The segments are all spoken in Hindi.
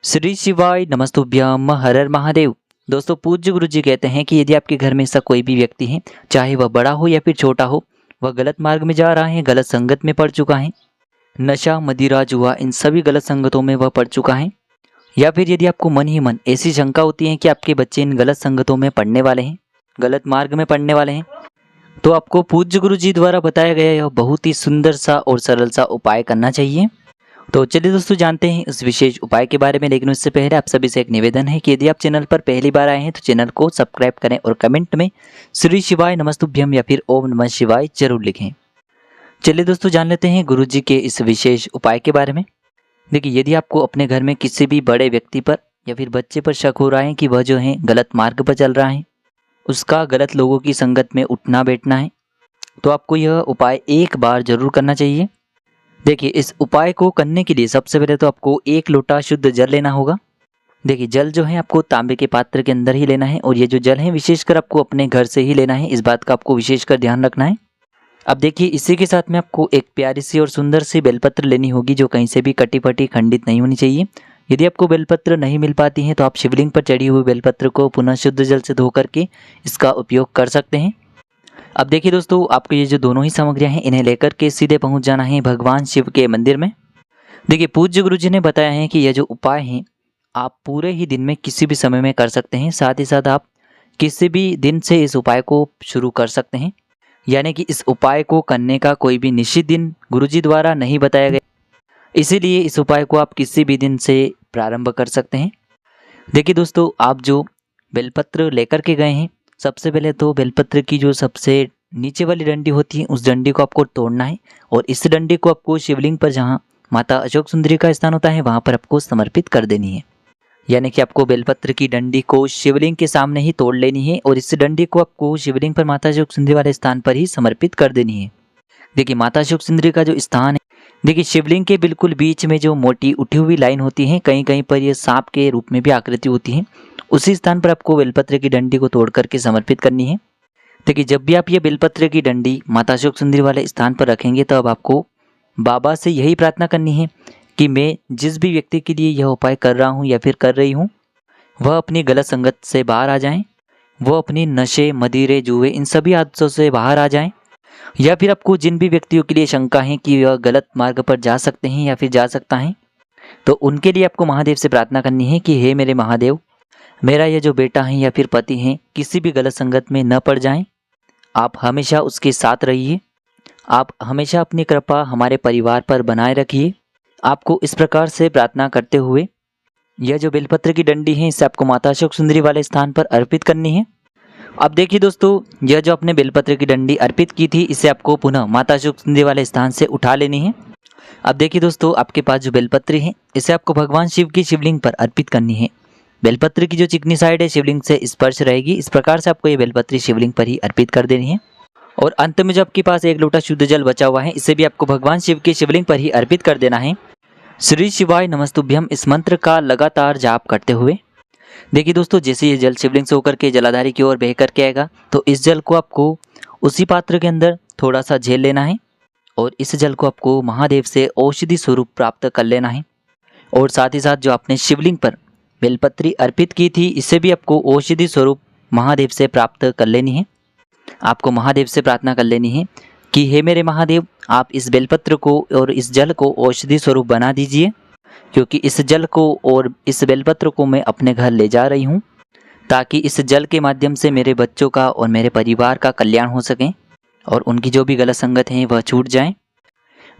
श्री शिवाय नमस्तुभ्यम हर हर महादेव। दोस्तों, पूज्य गुरु जी कहते हैं कि यदि आपके घर में ऐसा कोई भी व्यक्ति है, चाहे वह बड़ा हो या फिर छोटा हो, वह गलत मार्ग में जा रहा है, गलत संगत में पड़ चुका है, नशा मदिरा जुआ इन सभी गलत संगतों में वह पड़ चुका है, या फिर यदि आपको मन ही मन ऐसी शंका होती है कि आपके बच्चे इन गलत संगतों में पड़ने वाले हैं, गलत मार्ग में पड़ने वाले हैं, तो आपको पूज्य गुरु जी द्वारा बताया गया यह बहुत ही सुंदर सा और सरल सा उपाय करना चाहिए। तो चलिए दोस्तों, जानते हैं इस विशेष उपाय के बारे में। लेकिन उससे पहले आप सभी से एक निवेदन है कि यदि आप चैनल पर पहली बार आए हैं तो चैनल को सब्सक्राइब करें और कमेंट में श्री शिवाय नमस्तुभ्यम या फिर ओम नमः शिवाय जरूर लिखें। चलिए दोस्तों, जान लेते हैं गुरुजी के इस विशेष उपाय के बारे में। देखिए, यदि आपको अपने घर में किसी भी बड़े व्यक्ति पर या फिर बच्चे पर शक हो रहा है कि वह जो है गलत मार्ग पर चल रहा है, उसका गलत लोगों की संगत में उठना बैठना है, तो आपको यह उपाय एक बार जरूर करना चाहिए। देखिए, इस उपाय को करने के लिए सबसे पहले तो आपको 1 लोटा शुद्ध जल लेना होगा। देखिए, जल जो है आपको तांबे के पात्र के अंदर ही लेना है और ये जो जल है विशेषकर आपको अपने घर से ही लेना है, इस बात का आपको विशेषकर ध्यान रखना है। अब देखिए, इसी के साथ में आपको एक प्यारी सी और सुंदर सी बेलपत्र लेनी होगी जो कहीं से भी कटी फटी खंडित नहीं होनी चाहिए। यदि आपको बेलपत्र नहीं मिल पाती है तो आप शिवलिंग पर चढ़ी हुई बेलपत्र को पुनः शुद्ध जल से धो करके इसका उपयोग कर सकते हैं। अब देखिए दोस्तों, आपको ये जो दोनों ही सामग्रियां हैं इन्हें लेकर के सीधे पहुंच जाना है भगवान शिव के मंदिर में। देखिए, पूज्य गुरु जी ने बताया है कि यह जो उपाय है आप पूरे ही दिन में किसी भी समय में कर सकते हैं। साथ ही साथ आप किसी भी दिन से इस उपाय को शुरू कर सकते हैं, यानी कि इस उपाय को करने का कोई भी निश्चित दिन गुरु जी द्वारा नहीं बताया गया, इसीलिए इस उपाय को आप किसी भी दिन से प्रारंभ कर सकते हैं। देखिए दोस्तों, आप जो बेलपत्र लेकर के गए हैं, सबसे पहले तो बेलपत्र की जो सबसे नीचे वाली डंडी होती है उस डंडी को आपको तोड़ना है और इस डंडी को आपको शिवलिंग पर जहाँ माता अशोक सुंदरी का स्थान होता है वहाँ पर आपको समर्पित कर देनी है। यानी कि आपको बेलपत्र की डंडी को शिवलिंग के सामने ही तोड़ लेनी है और इस डंडी को आपको शिवलिंग पर माता अशोक सुंदरी वाले स्थान पर ही समर्पित कर देनी है। देखिए, माता अशोक सुंदरी का जो स्थान है, देखिए शिवलिंग के बिल्कुल बीच में जो मोटी उठी हुई लाइन होती है, कहीं कहीं पर ये सांप के रूप में भी आकृति होती है, उसी स्थान पर आपको बेलपत्र की डंडी को तोड़ करके समर्पित करनी है। देखिए, जब भी आप ये बेलपत्र की डंडी माता अशोक सुंदरी वाले स्थान पर रखेंगे तब आपको बाबा से यही प्रार्थना करनी है कि मैं जिस भी व्यक्ति के लिए यह उपाय कर रहा हूँ या फिर कर रही हूँ, वह अपनी गलत संगत से बाहर आ जाएं, वह अपनी नशे मदिरे जुए इन सभी आदतों से बाहर आ जाएं, या फिर आपको जिन भी व्यक्तियों के लिए शंका है कि वह गलत मार्ग पर जा सकते हैं या फिर जा सकता है, तो उनके लिए आपको महादेव से प्रार्थना करनी है कि हे मेरे महादेव, मेरा यह जो बेटा है या फिर पति है किसी भी गलत संगत में न पड़ जाएं, आप हमेशा उसके साथ रहिए, आप हमेशा अपनी कृपा हमारे परिवार पर बनाए रखिए। आपको इस प्रकार से प्रार्थना करते हुए यह जो बेलपत्र की डंडी है इसे आपको माता अशोक सुंदरी वाले स्थान पर अर्पित करनी है। अब देखिए दोस्तों, यह जो आपने बेलपत्र की डंडी अर्पित की थी इसे आपको पुनः माता अशोक सुंदरी वाले स्थान से उठा लेनी है। अब देखिए दोस्तों, आपके पास जो बेलपत्र है इसे आपको भगवान शिव की शिवलिंग पर अर्पित करनी है। बेलपत्र की जो चिकनी साइड है शिवलिंग से स्पर्श रहेगी, इस प्रकार से आपको ये बेलपत्री शिवलिंग पर ही अर्पित कर देनी है। और अंत में जो आपके पास 1 लोटा शुद्ध जल बचा हुआ है इसे भी आपको भगवान शिव की शिवलिंग पर ही अर्पित कर देना है। श्री शिवाय नमस्तुभ्यम इस मंत्र का लगातार जाप करते हुए, देखिए दोस्तों, जैसे ये जल शिवलिंग से होकर के जलाधारी की ओर बह करके आएगा तो इस जल को आपको उसी पात्र के अंदर थोड़ा सा झेल लेना है और इस जल को आपको महादेव से औषधि स्वरूप प्राप्त कर लेना है। और साथ ही साथ जो आपने शिवलिंग पर बेलपत्री अर्पित की थी इसे भी आपको औषधि स्वरूप महादेव से प्राप्त कर लेनी है। आपको महादेव से प्रार्थना कर लेनी है कि हे मेरे महादेव, आप इस बेलपत्र को और इस जल को औषधि स्वरूप बना दीजिए, क्योंकि इस जल को और इस बेलपत्र को मैं अपने घर ले जा रही हूँ ताकि इस जल के माध्यम से मेरे बच्चों का और मेरे परिवार का कल्याण हो सके और उनकी जो भी गलत संगत हैं वह छूट जाएं।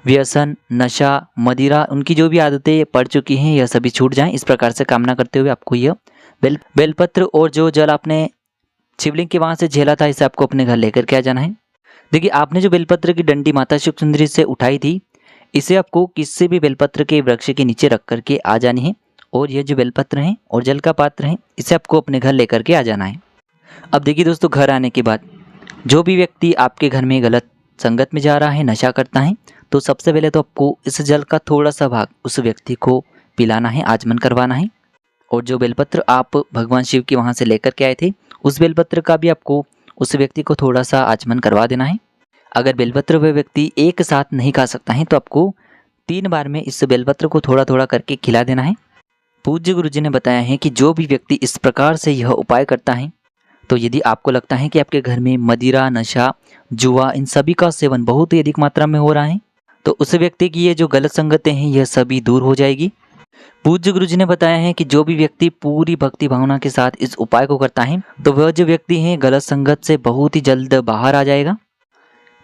व्यसन नशा मदिरा उनकी जो भी आदतें पड़ चुकी हैं यह सभी छूट जाएं। इस प्रकार से कामना करते हुए आपको यह बेलपत्र और जो जल आपने शिवलिंग के वहाँ से झेला था इसे आपको अपने घर लेकर के आ जाना है। देखिए, आपने जो बेलपत्र की डंडी माता अशोक सुंदरी से उठाई थी इसे आपको किसी भी बेलपत्र के वृक्ष के नीचे रख करके आ जानी है और यह जो बेलपत्र है और जल का पात्र है इसे आपको अपने घर लेकर के आ जाना है। अब देखिए दोस्तों, घर आने के बाद जो भी व्यक्ति आपके घर में गलत संगत में जा रहा है, नशा करता है, तो सबसे पहले तो आपको इस जल का थोड़ा सा भाग उस व्यक्ति को पिलाना है, आचमन करवाना है। और जो बेलपत्र आप भगवान शिव के वहाँ से लेकर के आए थे उस बेलपत्र का भी आपको उस व्यक्ति को थोड़ा सा आचमन करवा देना है। अगर बेलपत्र वह व्यक्ति एक साथ नहीं खा सकता है तो आपको 3 बार में इस बेलपत्र को थोड़ा थोड़ा करके खिला देना है। पूज्य गुरुजी ने बताया है कि जो भी व्यक्ति इस प्रकार से यह उपाय करता है, तो यदि आपको लगता है कि आपके घर में मदिरा, नशा, जुआ इन सभी का सेवन बहुत ही अधिक मात्रा में हो रहा है, तो उस व्यक्ति की ये जो गलत संगतें हैं यह सभी दूर हो जाएगी। पूज्य गुरुजी ने बताया है कि जो भी व्यक्ति पूरी भक्ति भावना के साथ इस उपाय को करता है, तो वह जो व्यक्ति है गलत संगत से बहुत ही जल्द बाहर आ जाएगा।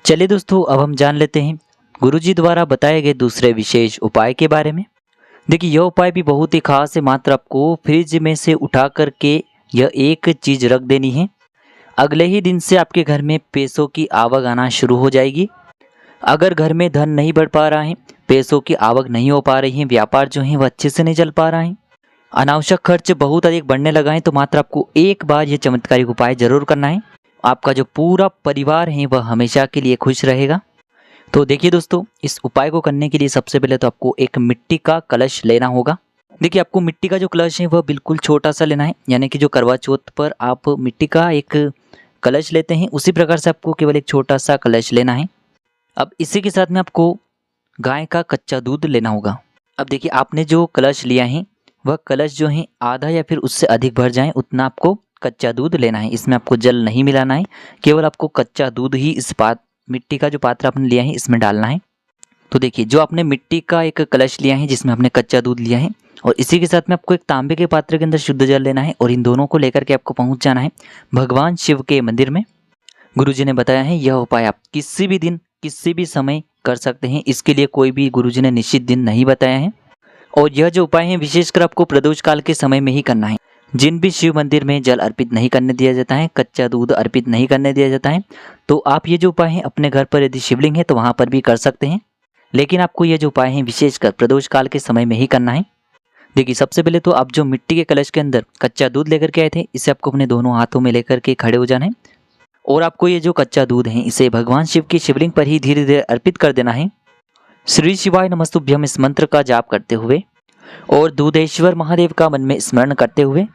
चलिए दोस्तों, अब हम जान लेते हैं गुरुजी द्वारा बताए गए दूसरे विशेष उपाय के बारे में। देखिए, यह उपाय भी बहुत ही खास है। मात्र आपको फ्रिज में से उठा करके यह एक चीज़ रख देनी है। अगले ही दिन से आपके घर में पैसों की आवक आना शुरू हो जाएगी। अगर घर में धन नहीं बढ़ पा रहा है, पैसों की आवक नहीं हो पा रही है, व्यापार जो है वह अच्छे से नहीं चल पा रहा है, अनावश्यक खर्च बहुत अधिक बढ़ने लगा है, तो मात्र आपको एक बार यह चमत्कारिक उपाय जरूर करना है। आपका जो पूरा परिवार है वह हमेशा के लिए खुश रहेगा। तो देखिए दोस्तों, इस उपाय को करने के लिए सबसे पहले तो आपको एक मिट्टी का कलश लेना होगा। देखिए, आपको मिट्टी का जो कलश है वह बिल्कुल छोटा सा लेना है, यानी कि जो करवा चौथ पर आप मिट्टी का एक कलश लेते हैं उसी प्रकार से आपको केवल एक छोटा सा कलश लेना है। अब इसी के साथ में आपको गाय का कच्चा दूध लेना होगा। अब देखिए, आपने जो कलश लिया है वह कलश जो है आधा या फिर उससे अधिक भर जाए उतना आपको कच्चा दूध लेना है। इसमें आपको जल नहीं मिलाना है, केवल आपको कच्चा दूध ही इस मिट्टी का जो पात्र आपने लिया है इसमें डालना है। तो देखिए, जो आपने मिट्टी का एक कलश लिया है जिसमें आपने कच्चा दूध लिया है, और इसी के साथ में आपको एक तांबे के पात्र के अंदर शुद्ध जल लेना है, और इन दोनों को लेकर के आपको पहुंच जाना है भगवान शिव के मंदिर में। गुरुजी ने बताया है यह उपाय आप किसी भी दिन किसी भी समय कर सकते हैं। इसके लिए कोई भी गुरुजी ने निश्चित दिन नहीं बताया है, और यह जो उपाय है विशेषकर आपको प्रदोष काल के समय में ही करना है। जिन भी शिव मंदिर में जल अर्पित नहीं करने दिया जाता है, कच्चा दूध अर्पित नहीं करने दिया जाता है, तो आप ये जो उपाय है अपने घर पर यदि शिवलिंग है तो वहाँ पर भी कर सकते हैं, लेकिन आपको ये जो उपाय है विशेषकर प्रदोष काल के समय में ही करना है। देखिए, सबसे पहले तो आप जो मिट्टी के कलश के अंदर कच्चा दूध लेकर के आए थे, इसे आपको अपने दोनों हाथों में लेकर के खड़े हो जाना है, और आपको ये जो कच्चा दूध है इसे भगवान शिव की शिवलिंग पर ही धीरे धीरे अर्पित कर देना है। श्री शिवाय नमस्तुभ्यम इस मंत्र का जाप करते हुए और दूधेश्वर महादेव का मन में स्मरण करते हुए,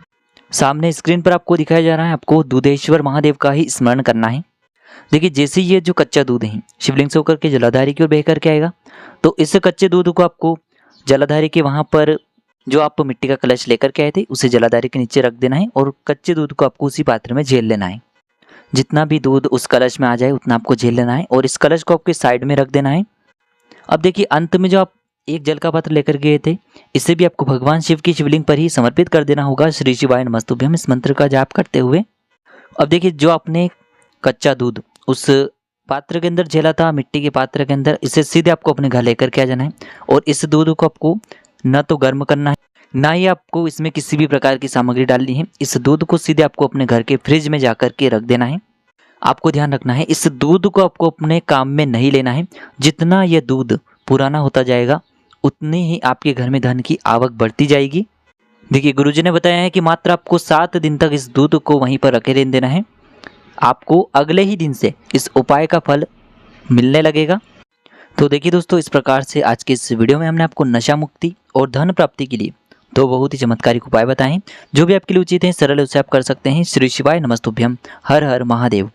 सामने स्क्रीन पर आपको दिखाया जा रहा है, आपको दूधेश्वर महादेव का ही स्मरण करना है। देखिए, जैसे ये जो कच्चा दूध है शिवलिंग से होकर के जलाधारी की ओर बह करके आएगा, तो इस कच्चे दूध को आपको जलाधारी के वहाँ पर जो आप मिट्टी का कलश लेकर के आए थे उसे जलाधारी के नीचे रख देना है, और कच्चे दूध को आपको उसी पात्र में झेल लेना है। जितना भी दूध उस कलश में आ जाए उतना आपको झेल लेना है, और इस कलश को आपके साइड में रख देना है। अब देखिए, अंत में जो आप एक जल का पात्र लेकर गए थे, इसे भी आपको भगवान शिव की शिवलिंग पर ही समर्पित कर देना होगा, श्री शिवाय नमस्तुभ्यम इस मंत्र का जाप करते हुए। अब देखिए, जो आपने कच्चा दूध उस पात्र के अंदर झेला था, मिट्टी के पात्र के अंदर, इसे सीधे आपको अपने घर लेकर के आ जाना है, और इस दूध को आपको न तो गर्म करना है, ना ही आपको इसमें किसी भी प्रकार की सामग्री डालनी है। इस दूध को सीधे आपको अपने घर के फ्रिज में जाकर के रख देना है। आपको ध्यान रखना है, इस दूध को आपको अपने काम में नहीं लेना है। जितना यह दूध पुराना होता जाएगा उतनी ही आपके घर में धन की आवक बढ़ती जाएगी। देखिए, गुरुजी ने बताया है कि मात्र आपको 7 दिन तक इस दूध को वहीं पर रखे रहने देना है। आपको अगले ही दिन से इस उपाय का फल मिलने लगेगा। तो देखिए दोस्तों, इस प्रकार से आज के इस वीडियो में हमने आपको नशा मुक्ति और धन प्राप्ति के लिए 2 बहुत ही चमत्कारिक उपाय बताए हैं। जो भी आपके लिए उचित हैं, सरल है, उसे आप कर सकते हैं। श्री शिवाय नमस्तुभ्यम। हर हर महादेव।